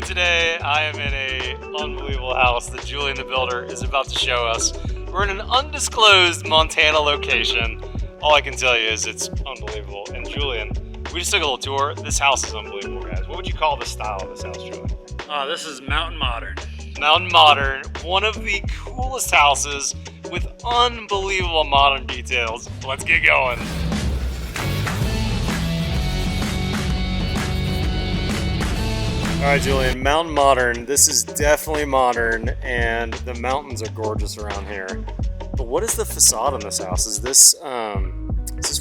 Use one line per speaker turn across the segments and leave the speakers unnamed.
today I am in a unbelievable house that Julian the Builder is about to show us. We're in an undisclosed Montana location. All I can tell you is it's unbelievable. And Julian, we just took a little tour. This house is unbelievable, guys. What would you call the style of this house, Julian?
This is Mountain Modern.
Mountain Modern, one of the coolest houses with unbelievable modern details. Let's get going. All right, Julian, Mountain Modern. This is definitely modern, and the mountains are gorgeous around here. But what is the facade on this house? Is this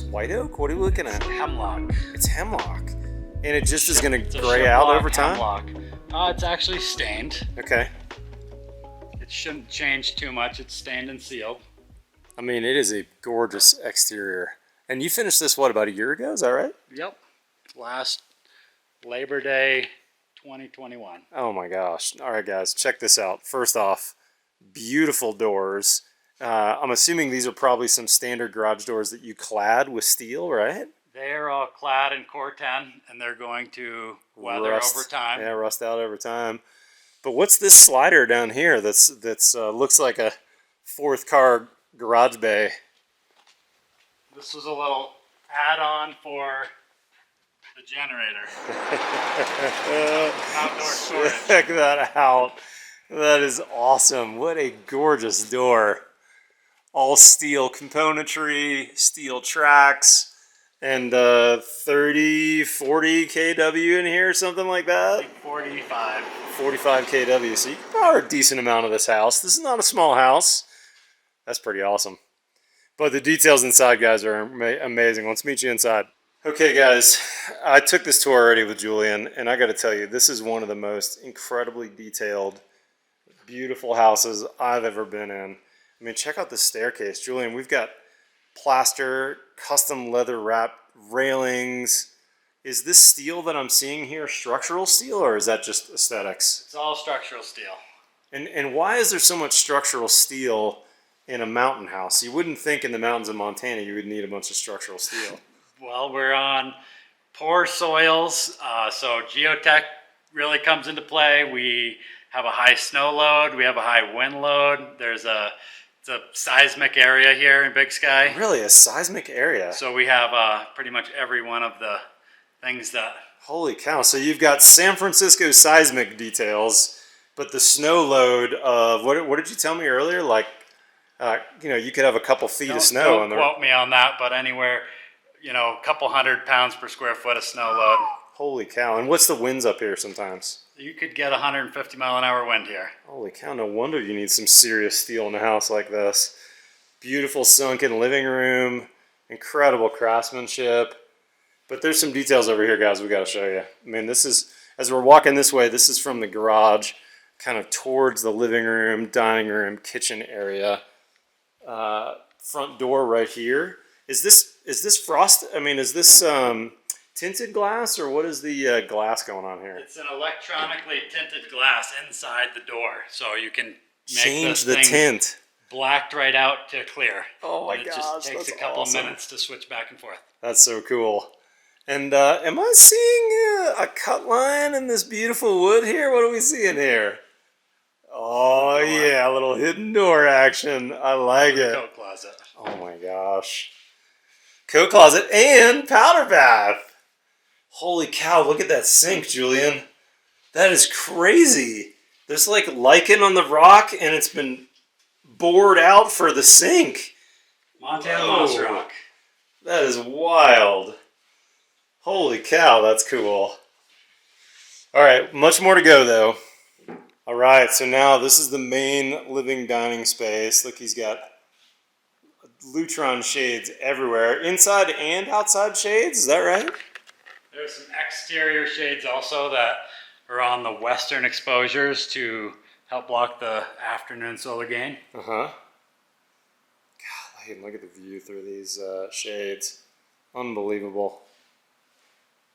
white oak? What are we looking at?
Hemlock.
It's hemlock, and it just is going to gray out over time.
Hemlock. It's actually stained.
Okay.
It shouldn't change too much. It's stained and sealed.
I mean, it is a gorgeous exterior. And you finished this, what, about a year ago? Is that right?
Yep. Last Labor Day 2021.
Oh my gosh. All right, guys, check this out. First off, beautiful doors. I'm assuming these are probably some standard garage doors that you clad with steel, right?
They're all clad in Core-10, and they're going to weather over time.
Yeah, rust out over time. But what's this slider down here that's looks like a fourth car garage bay?
This was a little add-on for the generator. Outdoor storage.
Check that out. That is awesome. What a gorgeous door. All steel componentry, steel tracks, and 30, 40 kW in here, something like that?
I think 45.
45 kW. So you can power a decent amount of this house. This is not a small house. That's pretty awesome. But the details inside, guys, are amazing. Let's meet you inside. Okay, guys, I took this tour already with Julian, and I got to tell you, this is one of the most incredibly detailed, beautiful houses I've ever been in. I mean, check out this staircase. Julian, we've got plaster, custom leather wrap railings. Is this steel that I'm seeing here structural steel, or is that just aesthetics?
It's all structural steel.
And why is there so much structural steel in a mountain house? You wouldn't think in the mountains of Montana you would need a bunch of structural steel.
Well, we're on poor soils, so geotech really comes into play. We have a high snow load. We have a high wind load. It's a seismic area here in Big Sky.
Really, a seismic area?
So we have pretty much every one of the things that...
Holy cow. So you've got San Francisco seismic details, but the snow load of, what did you tell me earlier? Like, you could have a couple feet of snow.
Don't quote me on that, but anywhere, a couple 100 pounds per square foot of snow load.
Holy cow. And what's the winds up here sometimes?
You could get 150 mile an hour wind here.
Holy cow, no wonder you need some serious steel in a house like this. Beautiful sunken living room, incredible craftsmanship. But there's some details over here, guys, we got to show you. I mean, this is, as we're walking this way, this is from the garage, kind of towards the living room, dining room, kitchen area. Front door right here. Is this frost? I mean, is this tinted glass, or what is the glass going on here?
It's an electronically tinted glass inside the door, so you can make
change
this
the
thing
tint.
Blacked right out to clear.
Oh my
gosh,
gosh,
it just takes
that's
a couple
awesome.
minutes to switch back and forth.
That's so cool. And am I seeing a cut line in this beautiful wood here? What are we seeing here? Oh yeah, a little hidden door action. I like it.
Coat closet.
Oh my gosh. Coat closet and powder bath. Holy cow, look at that sink, Julian. That is crazy. There's like lichen on the rock, and it's been bored out for the sink.
Montana Moss Rock.
That is wild. Holy cow, that's cool. All right, much more to go though. All right, so now this is the main living dining space. Look, he's got Lutron shades everywhere. Inside and outside shades, is that right?
There's some exterior shades also that are on the western exposures to help block the afternoon solar gain.
Uh-huh. God, look at the view through these shades. Unbelievable.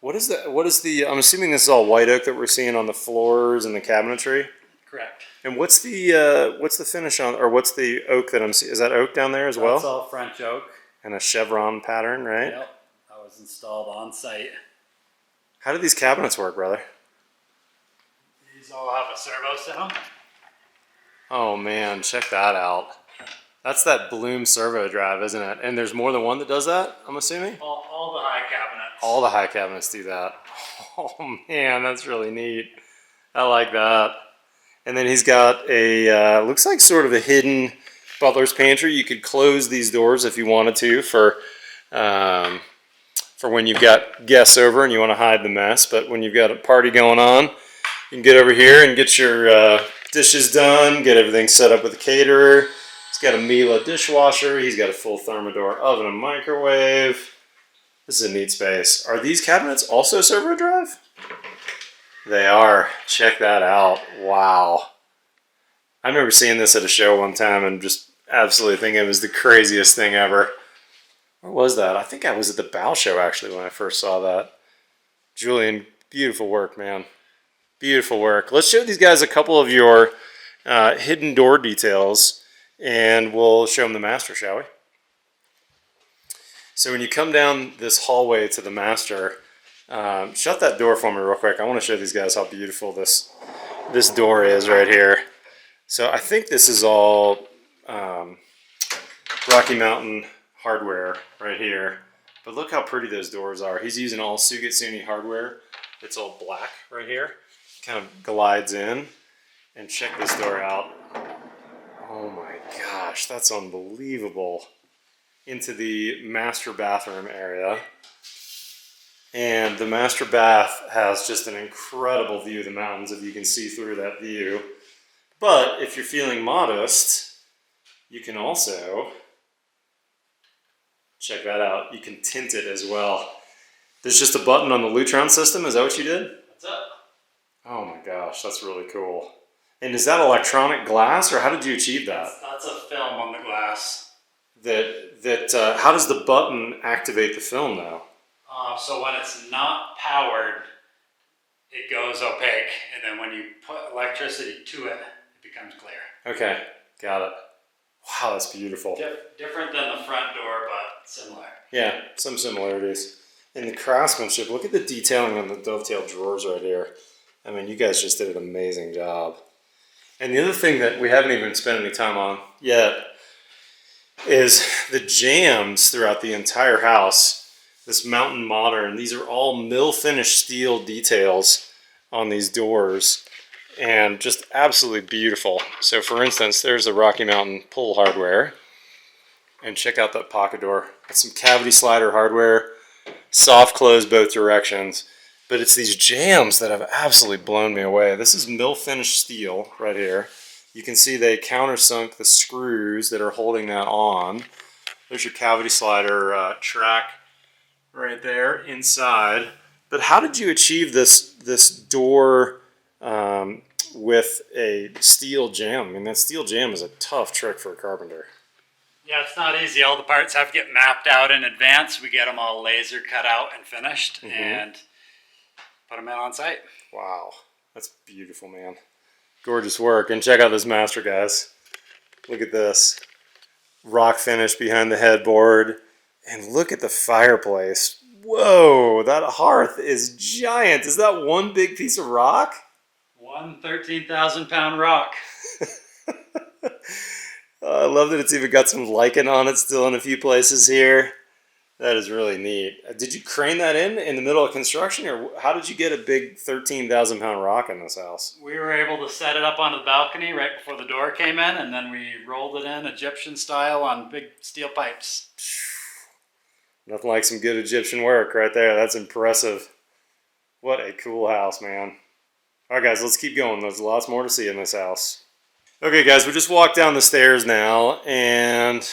What is the, I'm assuming this is all white oak that we're seeing on the floors and the cabinetry?
Correct.
And what's the finish on, or what's the oak that I'm seeing? Is that oak down there as well?
That's all French oak.
And a chevron pattern, right?
Yep. That was installed on site.
How do these cabinets work, brother?
These These all have a servo system.
Oh man, check that out. That's that Bloom servo drive, isn't it? And there's more than one that does that, I'm assuming?
All the high cabinets.
All the high cabinets do that. Oh man, that's really neat. I like that. And then he's got a, looks like sort of a hidden butler's pantry. You could close these doors if you wanted to for when you've got guests over and you want to hide the mess. But when you've got a party going on, you can get over here and get your dishes done, get everything set up with the caterer. He's got a Miele dishwasher. He's got a full Thermador oven and microwave. This is a neat space. Are these cabinets also servo drive? They are. Check that out. Wow. I remember seeing this at a show one time and just absolutely thinking it was the craziest thing ever. Where was that? I think I was at the Bow Show actually when I first saw that. Julian, beautiful work, man. Beautiful work. Let's show these guys a couple of your hidden door details and we'll show them the master, shall we? So when you come down this hallway to the master, shut that door for me real quick. I want to show these guys how beautiful this door is right here. So I think this is all Rocky Mountain hardware right here. But look how pretty those doors are. He's using all Sugatsuni hardware. It's all black right here. Kind of glides in. And check this door out. Oh my gosh, that's unbelievable. Into the master bathroom area. And the master bath has just an incredible view of the mountains if you can see through that view. But if you're feeling modest, you can also, check that out, you can tint it as well. There's just a button on the Lutron system, is that what you did?
That's it.
Oh my gosh, that's really cool. And is that electronic glass, or how did you achieve that?
That's a film on the glass.
How does the button activate the film though?
So when it's not powered, it goes opaque, and then when you put electricity to it, it becomes clear.
Okay, got it. Wow, that's beautiful.
Different than the front door, but similar.
Yeah, some similarities. And the craftsmanship, look at the detailing on the dovetail drawers right here. I mean, you guys just did an amazing job. And the other thing that we haven't even spent any time on yet is the jambs throughout the entire house. This Mountain Modern, these are all mill finish steel details on these doors and just absolutely beautiful. So for instance, there's the Rocky Mountain pull hardware, and check out that pocket door. That's some cavity slider hardware, soft close both directions, but it's these jambs that have absolutely blown me away. This is mill finish steel right here. You can see they countersunk the screws that are holding that on. There's your cavity slider track right there inside. But how did you achieve this door with a steel jamb? I mean, that steel jamb is a tough trick for a carpenter.
Yeah, it's not easy. All the parts have to get mapped out in advance. We get them all laser cut out and finished and put them in on site.
Wow, that's beautiful, man. Gorgeous work. And check out this master, guys. Look at this. Rock finish behind the headboard. And look at the fireplace. Whoa, that hearth is giant. Is that one big piece of rock?
One 13,000-pound rock.
I love that it's even got some lichen on it still in a few places here. That is really neat. Did you crane that in the middle of construction, or how did you get a big 13,000-pound rock in this house?
We were able to set it up on the balcony right before the door came in, and then we rolled it in Egyptian style on big steel pipes.
Nothing like some good Egyptian work right there. That's impressive. What a cool house, man. All right, guys, let's keep going. There's lots more to see in this house. Okay, guys, we just walked down the stairs now, and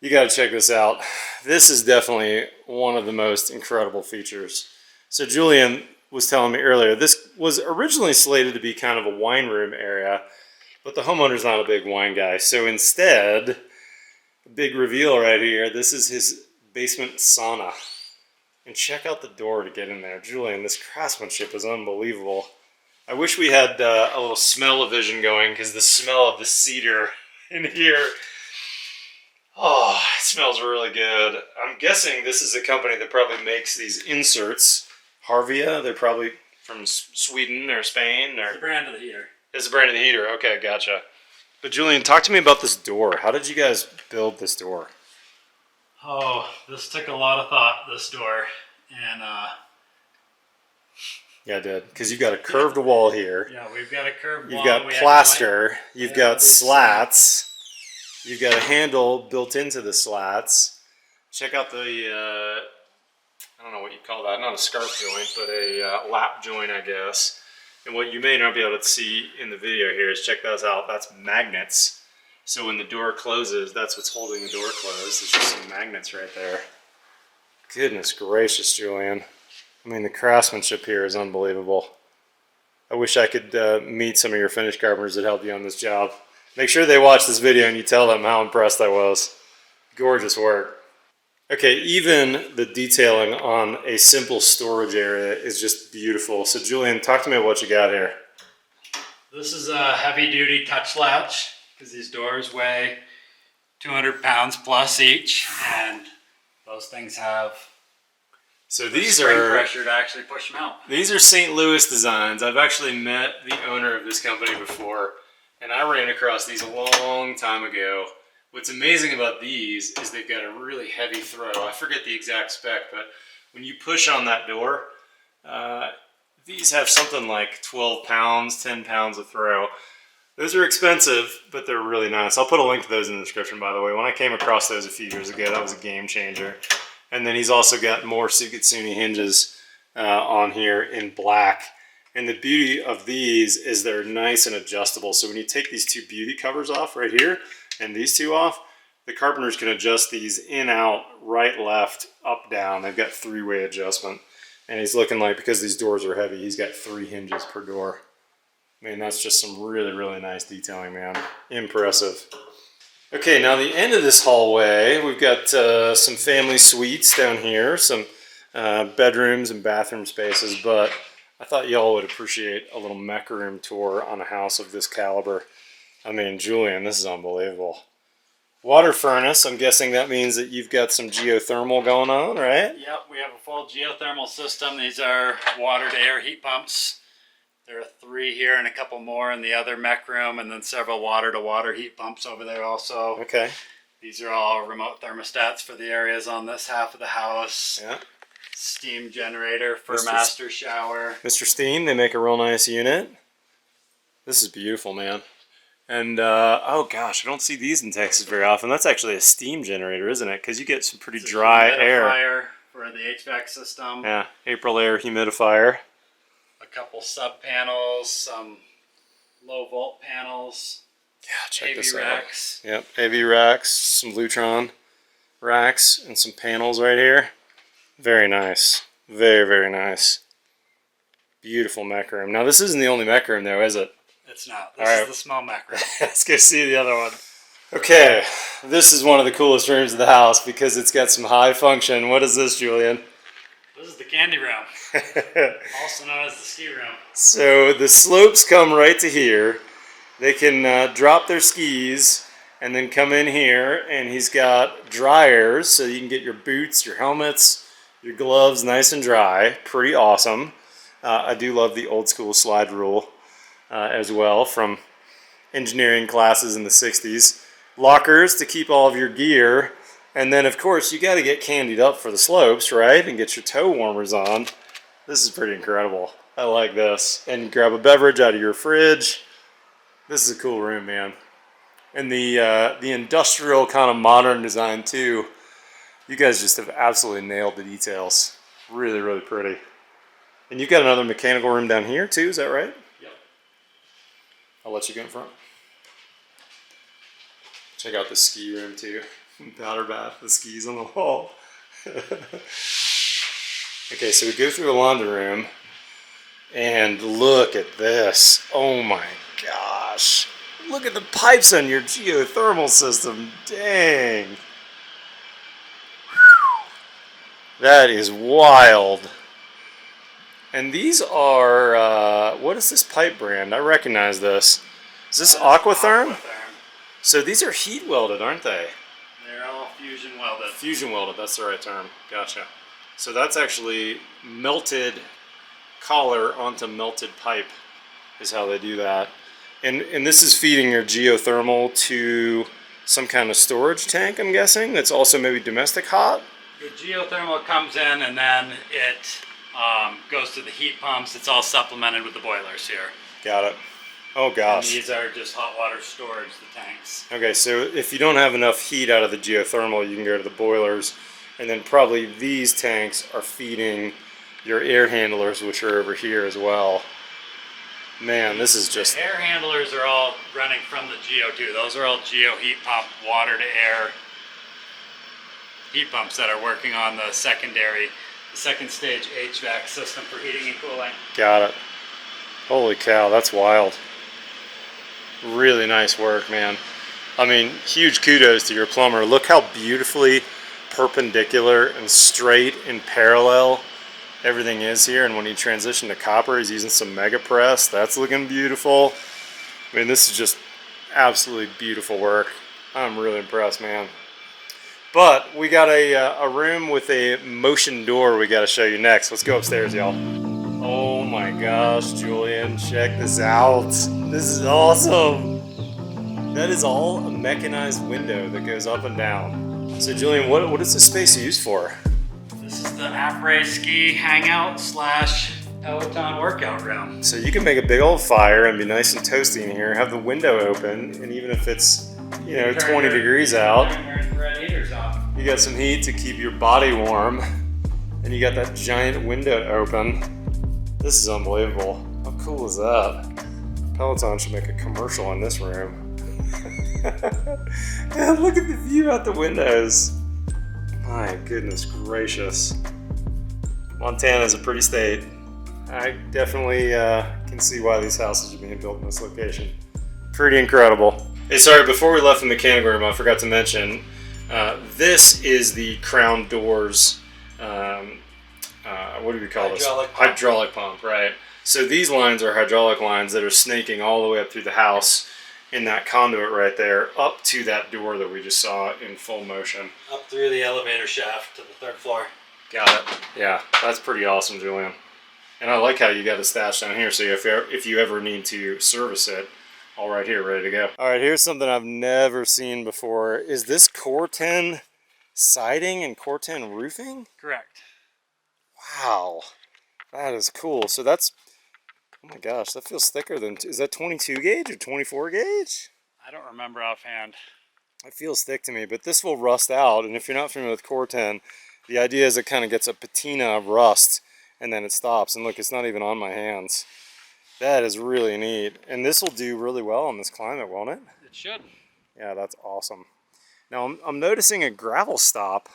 you got to check this out. This is definitely one of the most incredible features. So Julian was telling me earlier, this was originally slated to be kind of a wine room area, but the homeowner's not a big wine guy. So instead, a big reveal right here, this is his basement sauna. And check out the door to get in there. Julian, this craftsmanship is unbelievable. I wish we had a little smell-o-vision going, because the smell of the cedar in here, oh, it smells really good. I'm guessing this is a company that probably makes these inserts. Harvia, they're probably from Sweden or Spain, or
The brand of the heater.
It's the brand of the heater. Okay, gotcha. But Julian, talk to me about this door. How did you guys build this door?
Oh, this took a lot of thought, this door. And
Yeah, I did. Because you've got a curved wall here.
yeah, we've got a curved
You've
wall.
got plaster. You've got slats. You've got a handle built into the slats. Check out the, I don't know what you call that. Not a scarf joint, but a lap joint, I guess. And what you may not be able to see in the video here is check those out. That's magnets. So when the door closes, that's what's holding the door closed. There's just some magnets right there. Goodness gracious, Julian. I mean, the craftsmanship here is unbelievable. I wish I could meet some of your finish carpenters that helped you on this job. Make sure they watch this video and you tell them how impressed I was. Gorgeous work. Okay, even the detailing on a simple storage area is just beautiful. So Julian, talk to me about what you got here.
This is a heavy-duty touch latch because these doors weigh 200 pounds plus each, and those things have spring pressure to actually push them out.
These are St. Louis designs. I've actually met the owner of this company before, and I ran across these a long time ago. What's amazing about these is they've got a really heavy throw. I forget the exact spec, but when you push on that door, these have something like 12 pounds, 10 pounds of throw. Those are expensive, but they're really nice. I'll put a link to those in the description, by the way. When I came across those a few years ago, that was a game changer. And then he's also got more Sukitsuni hinges on here in black. And the beauty of these is they're nice and adjustable. So when you take these two beauty covers off right here, and these two off, the carpenters can adjust these in, out, right, left, up, down. They've got three-way adjustment. And he's looking like, because these doors are heavy, he's got 3 hinges per door. I mean, that's just some really, really nice detailing, man. Impressive. Okay, now the end of this hallway, we've got some family suites down here, some bedrooms and bathroom spaces, but I thought y'all would appreciate a little mech room tour on a house of this caliber. I mean, Julian, this is unbelievable. Water furnace, I'm guessing that means that you've got some geothermal going on, right?
Yep, we have a full geothermal system. These are water-to-air heat pumps. There are 3 here and a couple more in the other mech room, and then several water-to-water heat pumps over there also.
Okay.
These are all remote thermostats for the areas on this half of the house.
Yeah.
Steam generator for master shower.
Mr. Steen, they make a real nice unit. This is beautiful, man. And, oh gosh, I don't see these in Texas very often. That's actually a steam generator, isn't it? Because you get some pretty dry air.
For the HVAC system.
Yeah, April air humidifier.
A couple sub panels, some low volt panels.
Yeah, check this out.
racks.
Yep, AV racks, some Lutron racks, and some panels right here. Very nice. Very, very nice. Beautiful mech room. Now, this isn't the only mech room, though, is it?
It's not. This is the small mech room.
Let's go see the other one. Okay, this is one of the coolest rooms of the house because it's got some high function. What is this, Julian?
This is the candy room, also known as the ski room.
So the slopes come right to here. They can drop their skis and then come in here, and he's got dryers so you can get your boots, your helmets, your gloves nice and dry. Pretty awesome. I do love the old school slide rule as well from engineering classes in the 60s. Lockers to keep all of your gear. And then, of course, you got to get candied up for the slopes, right? And get your toe warmers on. This is pretty incredible. I like this. And grab a beverage out of your fridge. This is a cool room, man. And the industrial kind of modern design, too. You guys just have absolutely nailed the details. Really, really pretty. And you've got another mechanical room down here, too. Is that right?
Yep.
I'll let you go in front. Check out the ski room, too. Powder bath, the skis on the wall. Okay, so we go through the laundry room, and look at this. Oh my gosh. Look at the pipes on your geothermal system. Dang. That is wild. And these are, what is this pipe brand? I recognize this. Is this Aquatherm? So these are heat welded, aren't they?
They're all fusion welded.
Fusion welded, that's the right term. Gotcha. So that's actually melted collar onto melted pipe is how they do that. And this is feeding your geothermal to some kind of storage tank, I'm guessing, that's also maybe domestic hot?
The geothermal comes in and then it goes to the heat pumps. It's all supplemented with the boilers here.
Got it. Oh gosh.
And these are just hot water storage, the tanks.
Okay, so if you don't have enough heat out of the geothermal, you can go to the boilers, and then probably these tanks are feeding your air handlers, which are over here as well. Man, this is just...
The air handlers are all running from the Geo too. Those are all Geo heat pump, water to air heat pumps that are working on the second stage HVAC system for heating and cooling.
Got it. Holy cow, that's wild. Really nice work, man. I mean, huge kudos to your plumber. Look how beautifully perpendicular and straight and parallel everything is here. And when he transitioned to copper, he's using some mega press. That's looking beautiful. I mean, this is just absolutely beautiful work. I'm really impressed, man. But we got a room with a motion door we got to show you next. Let's go upstairs, y'all. Oh my gosh, Julian, check this out. This is awesome. That is all a mechanized window that goes up and down. So Julian, what is this space used for?
This is the après ski hangout / Peloton workout room.
So you can make a big old fire and be nice and toasty in here, have the window open, and even if it's, you know, 20 degrees out, you got some heat to keep your body warm, and you got that giant window open. This is unbelievable. How cool is that? Peloton should make a commercial in this room. Yeah, look at the view out the windows. My goodness gracious. Montana's a pretty state. I definitely can see why these houses are being built in this location. Pretty incredible. Hey, sorry, before we left the mechanic room, I forgot to mention, this is the crown doors, what do we call this? Hydraulic pump, right. So these lines are hydraulic lines that are snaking all the way up through the house in that conduit right there, up to that door that we just saw in full motion.
Up through the elevator shaft to the 3rd floor.
Got it. Yeah, that's pretty awesome, Julian. And I like how you got a stash down here, so if you ever need to service it, all right here, ready to go. All right, here's something I've never seen before. Is this Core-10 siding and Core-10 roofing?
Correct.
Wow, that is cool. So that's, oh my gosh, that feels thicker than, is that 22 gauge or 24 gauge?
I don't remember offhand.
It feels thick to me, but this will rust out. And if you're not familiar with Core-10, the idea is it kind of gets a patina of rust and then it stops. And look, it's not even on my hands. That is really neat. And this will do really well in this climate, won't it?
It should.
Yeah, that's awesome. Now, I'm noticing a gravel stop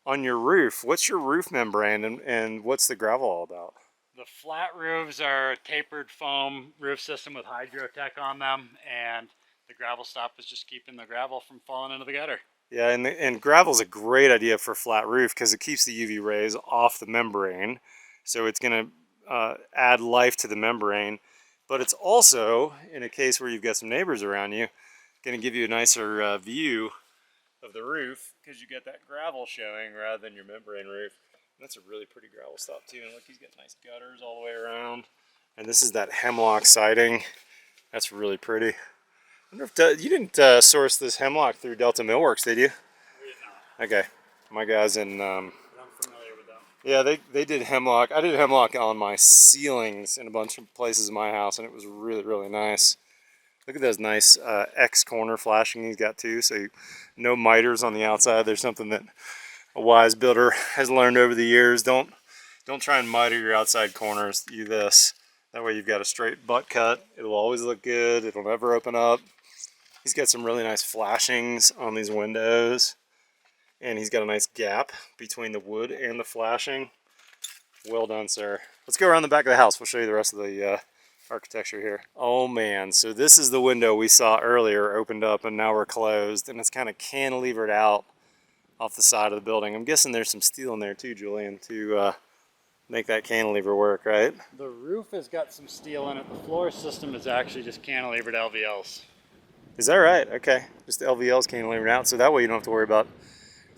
on your roof. What's your roof membrane and what's the gravel all about?
The flat roofs are a tapered foam roof system with Hydrotech on them, and the gravel stop is just keeping the gravel from falling into the gutter.
Yeah, and gravel's a great idea for a flat roof because it keeps the UV rays off the membrane. So it's going to add life to the membrane, but it's also, in a case where you've got some neighbors around you, going to give you a nicer view of the roof because you get that gravel showing rather than your membrane roof. And that's a really pretty gravel stop too. And look, he's got nice gutters all the way around. And this is that hemlock siding. That's really pretty. I wonder if you didn't source this hemlock through Delta Millworks, did you?
We did not.
Okay, my guys in.
I'm familiar with them.
Yeah, they did hemlock. I did hemlock on my ceilings in a bunch of places in my house, and it was really, really nice. Look at those nice X corner flashing he's got too. So no miters on the outside. There's something that a wise builder has learned over the years. Don't try and miter your outside corners. Do this. That way you've got a straight butt cut. It'll always look good. It'll never open up. He's got some really nice flashings on these windows. And he's got a nice gap between the wood and the flashing. Well done, sir. Let's go around the back of the house. We'll show you the rest of the architecture here. Oh man, so this is the window we saw earlier opened up and now we're closed. And it's kind of cantilevered out off the side of the building. I'm guessing there's some steel in there too, Julian, to make that cantilever work, right?
The roof has got some steel in it. The floor system is actually just cantilevered LVLs.
Is that right? Okay. Just LVLs cantilevered out, so that way you don't have to worry about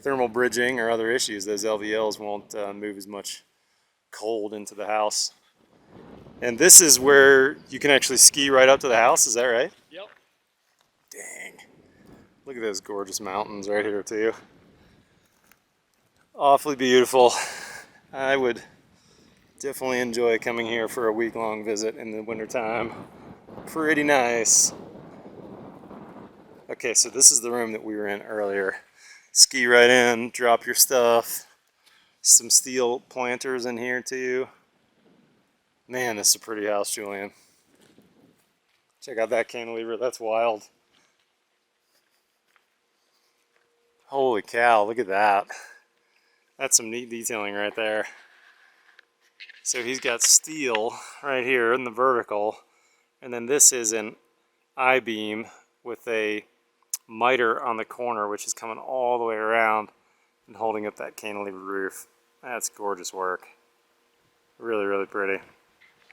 thermal bridging or other issues. Those LVLs won't move as much cold into the house. And this is where you can actually ski right up to the house, is that right?
Yep.
Dang. Look at those gorgeous mountains right here too. Awfully beautiful. I would definitely enjoy coming here for a week-long visit in the wintertime. Pretty nice. Okay, so this is the room that we were in earlier. Ski right in, drop your stuff. Some steel planters in here too. Man, this is a pretty house, Julian. Check out that cantilever, that's wild. Holy cow, look at that. That's some neat detailing right there. So he's got steel right here in the vertical, and then this is an I-beam with a miter on the corner, which is coming all the way around and holding up that cantilever roof. That's gorgeous work. Really, really pretty.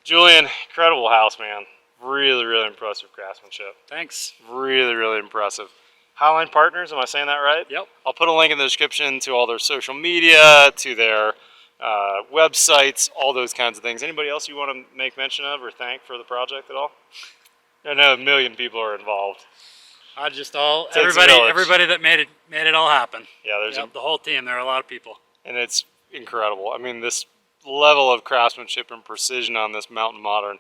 Julian, incredible house, man. Really, really impressive craftsmanship.
Thanks.
Really, really impressive. Highline Partners, am I saying that right?
Yep.
I'll put a link in the description to all their social media, to their websites, all those kinds of things. Anybody else you want to make mention of or thank for the project at all? I know a million people are involved.
Takes everybody that made it all happen.
Yeah, there's
the whole team. There are a lot of people.
And it's incredible. I mean, this level of craftsmanship and precision on this Mountain Modern,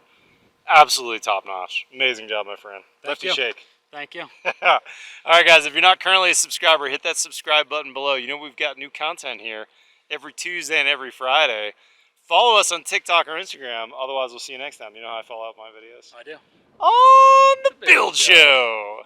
absolutely top notch. Amazing job, my friend. Lefty shake.
Thank you.
All right, guys, if you're not currently a subscriber, hit that subscribe button below. You know we've got new content here every Tuesday and every Friday. Follow us on TikTok or Instagram. Otherwise, we'll see you next time. You know how I follow up my videos?
I do.
On the Build Show.